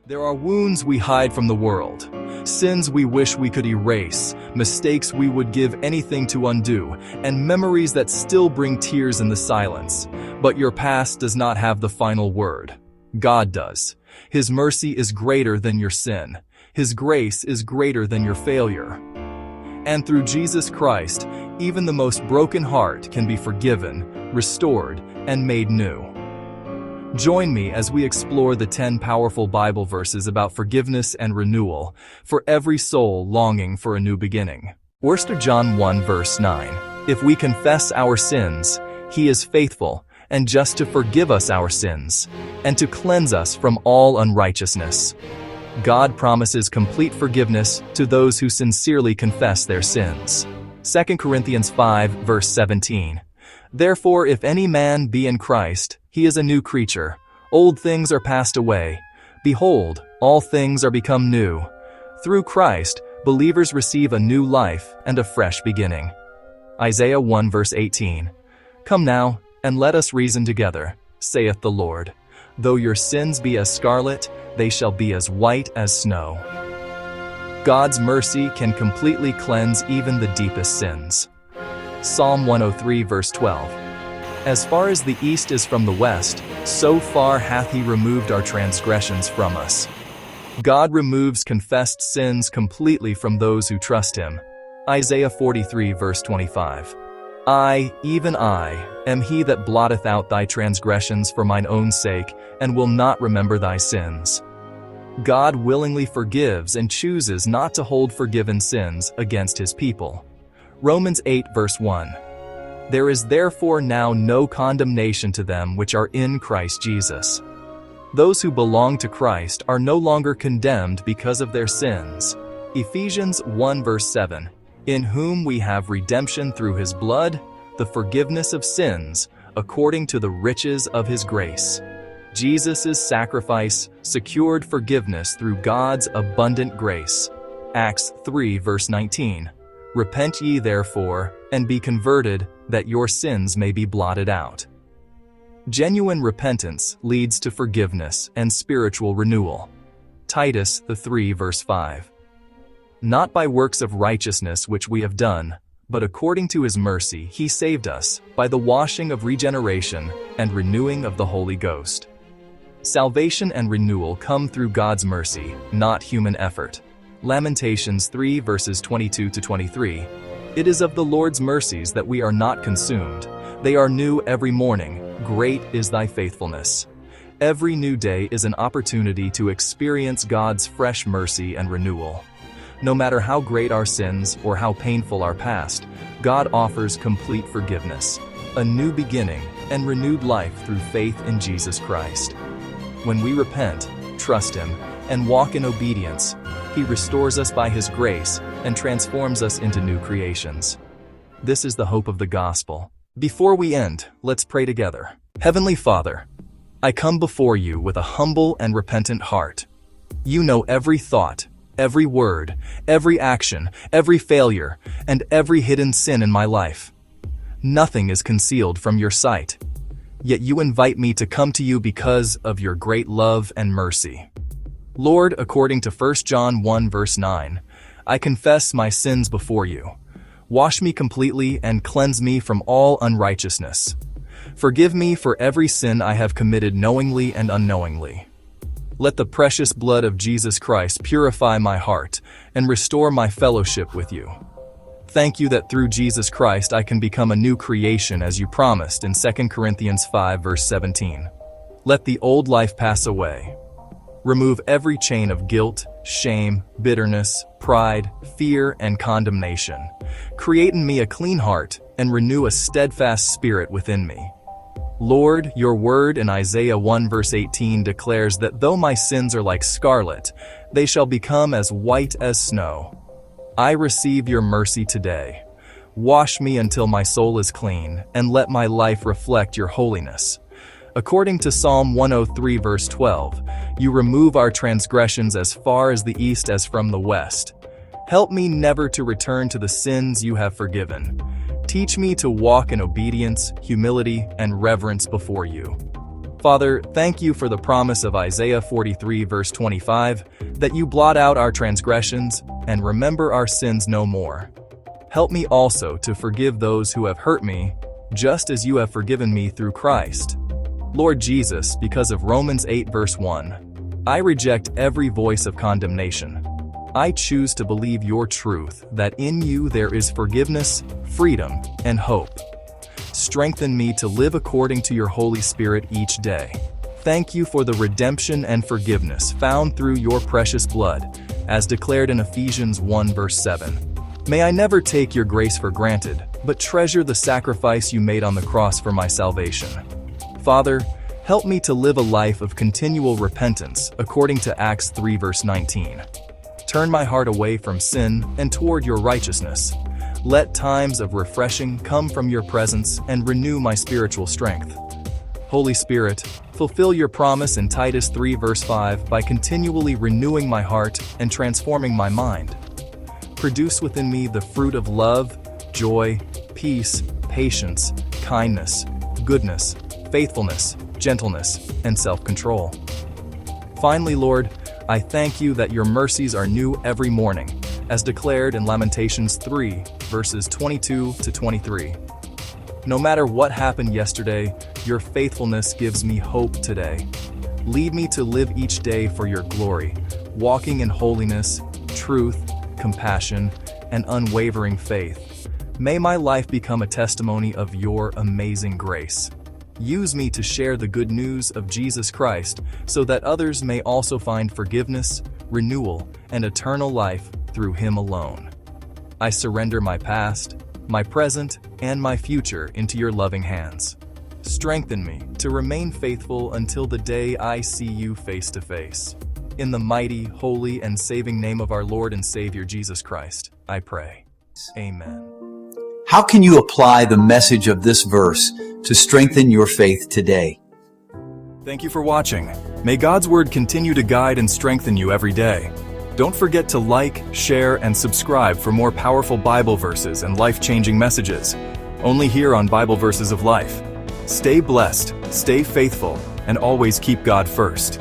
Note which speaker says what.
Speaker 1: There are wounds we hide from the world, sins we wish we could erase, mistakes we would give anything to undo, and memories that still bring tears in the silence. But your past does not have the final word. God does. His mercy is greater than your sin. His grace is greater than your failure. And through Jesus Christ, even the most broken heart can be forgiven, restored, and made new. Join me as we explore the 10 powerful Bible verses about forgiveness and renewal for every soul longing for a new beginning. 1 John 1 verse 9. If we confess our sins, He is faithful and just to forgive us our sins and to cleanse us from all unrighteousness. God promises complete forgiveness to those who sincerely confess their sins. 2 Corinthians 5 verse 17. Therefore, if any man be in Christ, he is a new creature. Old things are passed away. Behold, all things are become new. Through Christ, believers receive a new life and a fresh beginning. Isaiah 1 verse 18. Come now, and let us reason together, saith the Lord. Though your sins be as scarlet, they shall be as white as snow. God's mercy can completely cleanse even the deepest sins. Psalm 103 verse 12. As far as the east is from the west, so far hath He removed our transgressions from us. God removes confessed sins completely from those who trust Him. Isaiah 43 verse 25. I, even I, am He that blotteth out thy transgressions for mine own sake, and will not remember thy sins. God willingly forgives and chooses not to hold forgiven sins against His people. Romans 8 verse 1. There is therefore now no condemnation to them which are in Christ Jesus. Those who belong to Christ are no longer condemned because of their sins. Ephesians 1 verse 7. In whom we have redemption through His blood, the forgiveness of sins, according to the riches of His grace. Jesus' sacrifice secured forgiveness through God's abundant grace. Acts 3 verse 19. Repent ye therefore, and be converted, that your sins may be blotted out. Genuine repentance leads to forgiveness and spiritual renewal. Titus 3 verse 5. Not by works of righteousness which we have done, but according to His mercy He saved us, by the washing of regeneration and renewing of the Holy Ghost. Salvation and renewal come through God's mercy, not human effort. Lamentations 3 verses 22 to 23. It is of the Lord's mercies that we are not consumed. They are new every morning. Great is thy faithfulness. Every new day is an opportunity to experience God's fresh mercy and renewal. No matter how great our sins or how painful our past, God offers complete forgiveness, a new beginning, and renewed life through faith in Jesus Christ. When we repent, trust Him, and walk in obedience, He restores us by His grace and transforms us into new creations. This is the hope of the gospel. Before we end, let's pray together. Heavenly Father, I come before You with a humble and repentant heart. You know every thought, every word, every action, every failure, and every hidden sin in my life. Nothing is concealed from Your sight. Yet You invite me to come to You because of Your great love and mercy. Lord, according to 1 John 1 verse 9, I confess my sins before You. Wash me completely and cleanse me from all unrighteousness. Forgive me for every sin I have committed knowingly and unknowingly. Let the precious blood of Jesus Christ purify my heart and restore my fellowship with You. Thank You that through Jesus Christ I can become a new creation as You promised in 2 Corinthians 5 verse 17. Let the old life pass away. Remove every chain of guilt, shame, bitterness, pride, fear, and condemnation. Create in me a clean heart and renew a steadfast spirit within me. Lord, Your word in Isaiah 1 verse 18 declares that though my sins are like scarlet, they shall become as white as snow. I receive Your mercy today. Wash me until my soul is clean, and let my life reflect Your holiness. According to Psalm 103 verse 12, You remove our transgressions as far as the east as from the west. Help me never to return to the sins You have forgiven. Teach me to walk in obedience, humility, and reverence before You. Father, thank you for the promise of Isaiah 43 verse 25, that you blot out our transgressions and remember our sins no more. Help me also to forgive those who have hurt me, just as you have forgiven me through Christ. Lord Jesus, because of Romans 8 verse 1, I reject every voice of condemnation. I choose to believe your truth, that in you there is forgiveness, freedom, and hope. Strengthen me to live according to your Holy Spirit each day. Thank you for the redemption and forgiveness found through your precious blood, as declared in Ephesians 1 verse 7. May I never take your grace for granted, but treasure the sacrifice you made on the cross for my salvation. Father, help me to live a life of continual repentance according to Acts 3 verse 19. Turn my heart away from sin and toward your righteousness. Let times of refreshing come from your presence and renew my spiritual strength. Holy Spirit, fulfill your promise in Titus 3 verse 5 by continually renewing my heart and transforming my mind. Produce within me the fruit of love, joy, peace, patience, kindness, goodness, faithfulness, gentleness, and self-control. Finally, Lord, I thank you that your mercies are new every morning, as declared in Lamentations 3, verses 22 to 23. No matter what happened yesterday, your faithfulness gives me hope today. Lead me to live each day for your glory, walking in holiness, truth, compassion, and unwavering faith. May my life become a testimony of your amazing grace. Use me to share the good news of Jesus Christ so that others may also find forgiveness, renewal, and eternal life through him alone. I surrender my past, my present, and my future into your loving hands. Strengthen me to remain faithful until the day I see you face to face. In the mighty, holy, and saving name of our Lord and Savior Jesus Christ, I pray. Amen.
Speaker 2: How can you apply the message of this verse to strengthen your faith today?
Speaker 1: Thank you for watching. May God's Word continue to guide and strengthen you every day. Don't forget to like, share, and subscribe for more powerful Bible verses and life-changing messages. Only here on Bible Verses of Life. Stay blessed, stay faithful, and always keep God first.